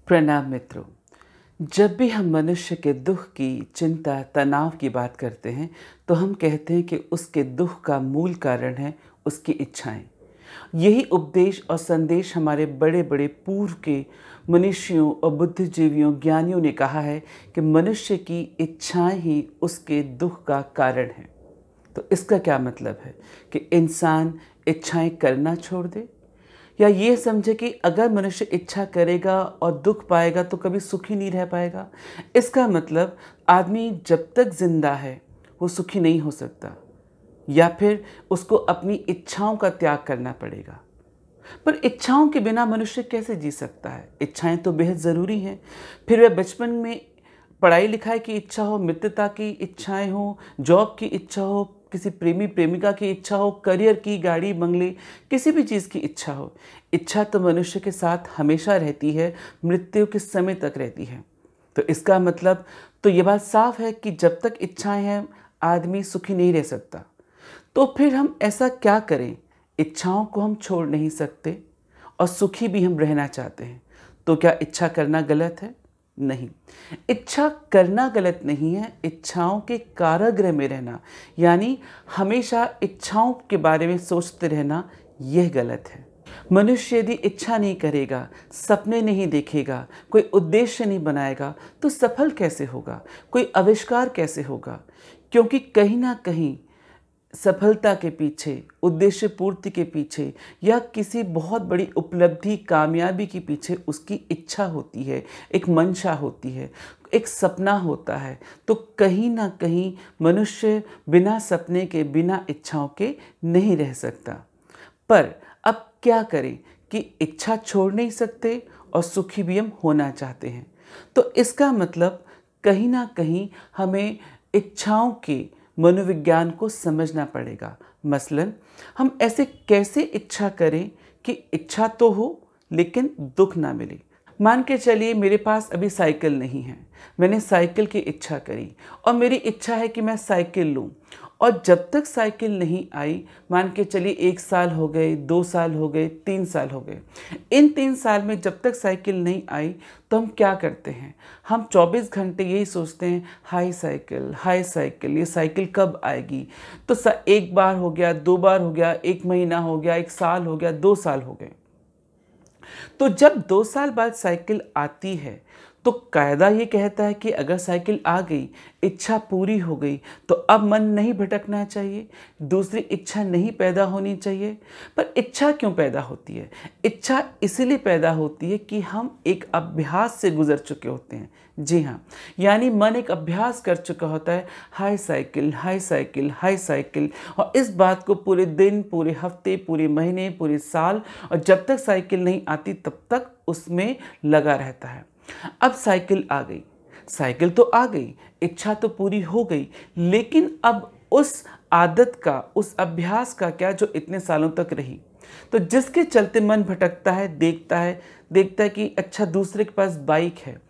प्रणाम मित्रों। जब भी हम मनुष्य के दुख की, चिंता, तनाव की बात करते हैं तो हम कहते हैं कि उसके दुख का मूल कारण है उसकी इच्छाएं। यही उपदेश और संदेश हमारे बड़े बड़े पूर्व के मनुष्यों और बुद्धिजीवियों, ज्ञानियों ने कहा है कि मनुष्य की इच्छाएं ही उसके दुख का कारण है। तो इसका क्या मतलब है कि इंसान इच्छाएं करना छोड़ दे, या ये समझे कि अगर मनुष्य इच्छा करेगा और दुख पाएगा तो कभी सुखी नहीं रह पाएगा। इसका मतलब आदमी जब तक जिंदा है वो सुखी नहीं हो सकता, या फिर उसको अपनी इच्छाओं का त्याग करना पड़ेगा। पर इच्छाओं के बिना मनुष्य कैसे जी सकता है? इच्छाएं तो बेहद ज़रूरी हैं। फिर वह बचपन में पढ़ाई लिखाई की इच्छा हो, मित्रता की इच्छाएं हो, जॉब की इच्छा हो, किसी प्रेमी प्रेमिका की इच्छा हो, करियर की, गाड़ी बंगले, किसी भी चीज़ की इच्छा हो। इच्छा तो मनुष्य के साथ हमेशा रहती है, मृत्यु के समय तक रहती है। तो इसका मतलब तो ये बात साफ है कि जब तक इच्छाएं हैं आदमी सुखी नहीं रह सकता। तो फिर हम ऐसा क्या करें? इच्छाओं को हम छोड़ नहीं सकते और सुखी भी हम रहना चाहते हैं। तो क्या इच्छा करना गलत है? नहीं, इच्छा करना गलत नहीं है। इच्छाओं के कारागृह में रहना, यानी हमेशा इच्छाओं के बारे में सोचते रहना, यह गलत है। मनुष्य यदि इच्छा नहीं करेगा, सपने नहीं देखेगा, कोई उद्देश्य नहीं बनाएगा तो सफल कैसे होगा? कोई आविष्कार कैसे होगा? क्योंकि कहीं ना कहीं सफलता के पीछे, उद्देश्य पूर्ति के पीछे, या किसी बहुत बड़ी उपलब्धि, कामयाबी के पीछे उसकी इच्छा होती है, एक मंशा होती है, एक सपना होता है। तो कहीं ना कहीं मनुष्य बिना सपने के, बिना इच्छाओं के नहीं रह सकता। पर अब क्या करें कि इच्छा छोड़ नहीं सकते और सुखी भी हम होना चाहते हैं। तो इसका मतलब कहीं ना कहीं हमें इच्छाओं के मनोविज्ञान को समझना पड़ेगा। मसलन हम ऐसे कैसे इच्छा करें कि इच्छा तो हो लेकिन दुख ना मिले। मान के चलिए मेरे पास अभी साइकिल नहीं है, मैंने साइकिल की इच्छा करी और मेरी इच्छा है कि मैं साइकिल लूं, और जब तक साइकिल नहीं आई, मान के चलिए 1 साल हो गए, 2 साल हो गए, 3 साल हो गए। इन 3 साल में जब तक साइकिल नहीं आई तो हम क्या करते हैं? हम 24 घंटे यही सोचते हैं, हाय साइकिल, ये साइकिल कब आएगी? तो एक बार हो गया, 2 बार हो गया, 1 महीना हो गया, 1 साल हो गया, 2 साल हो गए। तो जब 2 साल बाद साइकिल आती है तो कायदा ये कहता है कि अगर साइकिल आ गई, इच्छा पूरी हो गई, तो अब मन नहीं भटकना चाहिए, दूसरी इच्छा नहीं पैदा होनी चाहिए। पर इच्छा क्यों पैदा होती है? इच्छा इसलिए पैदा होती है कि हम एक अभ्यास से गुजर चुके होते हैं। जी हाँ, यानी मन एक अभ्यास कर चुका होता है, हाय साइकिल, हाय साइकिल, हाय साइकिल, और इस बात को पूरे दिन, पूरे हफ्ते, पूरे महीने, पूरे साल, और जब तक साइकिल नहीं आती तब तक उसमें लगा रहता है। अब साइकिल आ गई, साइकिल तो आ गई, इच्छा तो पूरी हो गई, लेकिन अब उस आदत का, उस अभ्यास का क्या जो इतने सालों तक रही? तो जिसके चलते मन भटकता है, देखता है कि अच्छा दूसरे के पास बाइक है।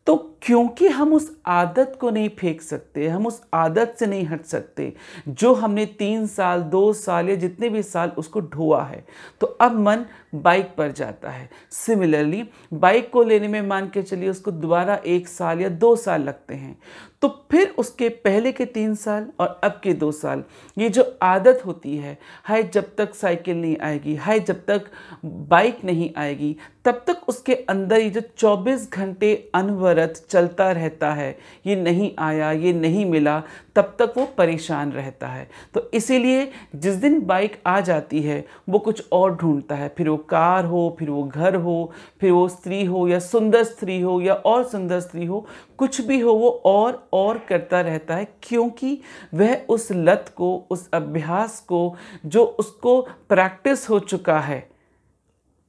तो क्योंकि हम उस आदत को नहीं फेंक सकते, हम उस आदत से नहीं हट सकते जो हमने 3 साल, 2 साल या जितने भी साल उसको ढोआ है, तो अब मन बाइक पर जाता है। सिमिलरली बाइक को लेने में मान के चलिए उसको दोबारा 1 साल या 2 साल लगते हैं। तो फिर उसके पहले के 3 साल और अब के 2 साल, ये जो आदत होती है, हाय जब तक साइकिल नहीं आएगी, हाय जब तक बाइक नहीं आएगी, तब तक उसके अंदर ये जो 24 घंटे अनवरत चलता रहता है, ये नहीं आया, ये नहीं मिला, तब तक वो परेशान रहता है। तो इसीलिए जिस दिन बाइक आ जाती है वो कुछ और ढूंढता है, फिर वो कार हो, फिर वो घर हो, फिर वो स्त्री हो या सुंदर स्त्री हो या और सुंदर स्त्री हो, कुछ भी हो, वो और करता रहता है, क्योंकि वह उस लत को, उस अभ्यास को, जो उसको प्रैक्टिस हो चुका है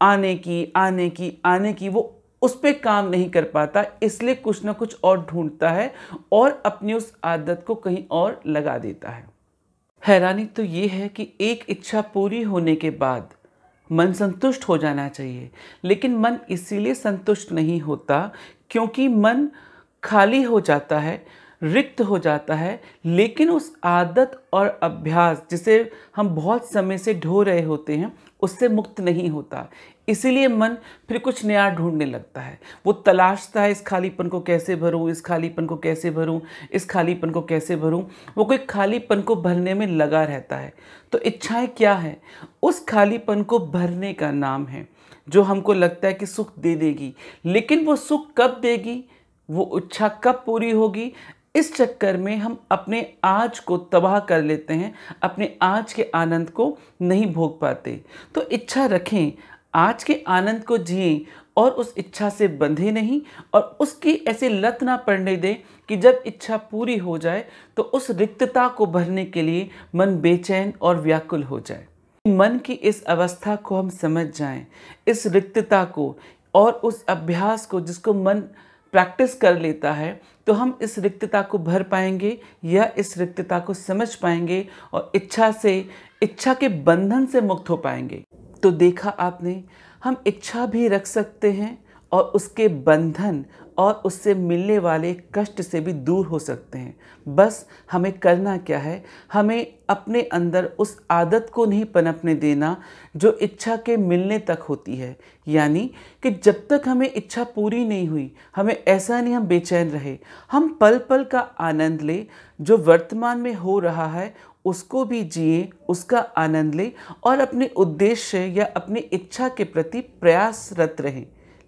आने की, वो उस पे काम नहीं कर पाता, इसलिए कुछ ना कुछ और ढूंढता है और अपनी उस आदत को कहीं और लगा देता है। हैरानी तो ये है कि एक इच्छा पूरी होने के बाद मन संतुष्ट हो जाना चाहिए, लेकिन मन इसीलिए संतुष्ट नहीं होता क्योंकि मन खाली हो जाता है, रिक्त हो जाता है, लेकिन उस आदत और अभ्यास जिसे हम बहुत समय से ढो रहे होते हैं उससे मुक्त नहीं होता। इसीलिए मन फिर कुछ नया ढूंढने लगता है। वो तलाशता है, इस खालीपन को कैसे भरूं, इस खालीपन को कैसे भरूं, इस खालीपन को कैसे भरूं। वो कोई खालीपन को भरने में लगा रहता है। तो इच्छाएं क्या है? उस खालीपन को भरने का नाम है, जो हमको लगता है कि सुख दे देगी। लेकिन वो सुख कब देगी, वो इच्छा कब पूरी होगी, इस चक्कर में हम अपने आज को तबाह कर लेते हैं, अपने आज के आनंद को नहीं भोग पाते। तो इच्छा रखें, आज के आनंद को जिएं और उस इच्छा से बंधे नहीं, और उसकी ऐसे लत ना पड़ने दें कि जब इच्छा पूरी हो जाए तो उस रिक्तता को भरने के लिए मन बेचैन और व्याकुल हो जाए। मन की इस अवस्था को हम समझ जाएं, इस रिक्तता को और उस अभ्यास को जिसको मन प्रैक्टिस कर लेता है, तो हम इस रिक्तता को भर पाएंगे या इस रिक्तता को समझ पाएंगे और इच्छा के बंधन से मुक्त हो पाएंगे। तो देखा आपने, हम इच्छा भी रख सकते हैं और उसके बंधन और उससे मिलने वाले कष्ट से भी दूर हो सकते हैं। बस हमें करना क्या है, हमें अपने अंदर उस आदत को नहीं पनपने देना जो इच्छा के मिलने तक होती है। यानी कि जब तक हमें इच्छा पूरी नहीं हुई, हमें ऐसा नहीं हम बेचैन रहे, हम पल पल का आनंद ले, जो वर्तमान में हो रहा है उसको भी जिए, उसका आनंद ले और अपने उद्देश्य या अपनी इच्छा के प्रति प्रयासरत रहें।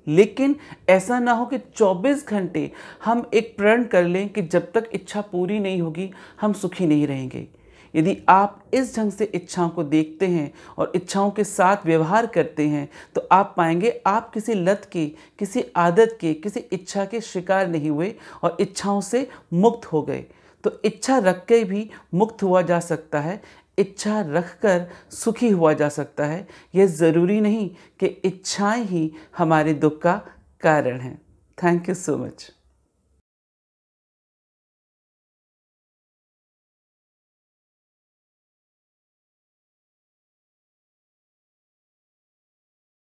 लेकिन ऐसा ना हो कि 24 घंटे हम एक प्रण कर लें कि जब तक इच्छा पूरी नहीं होगी हम सुखी नहीं रहेंगे। यदि आप इस ढंग से इच्छाओं को देखते हैं और इच्छाओं के साथ व्यवहार करते हैं, तो आप पाएंगे आप किसी लत के, किसी आदत के, किसी इच्छा के शिकार नहीं हुए और इच्छाओं से मुक्त हो गए। तो इच्छा रख के भी मुक्त हुआ जा सकता है, इच्छा रखकर सुखी हुआ जा सकता है। यह ज़रूरी नहीं कि इच्छाएं ही हमारे दुख का कारण हैं। Thank you so much.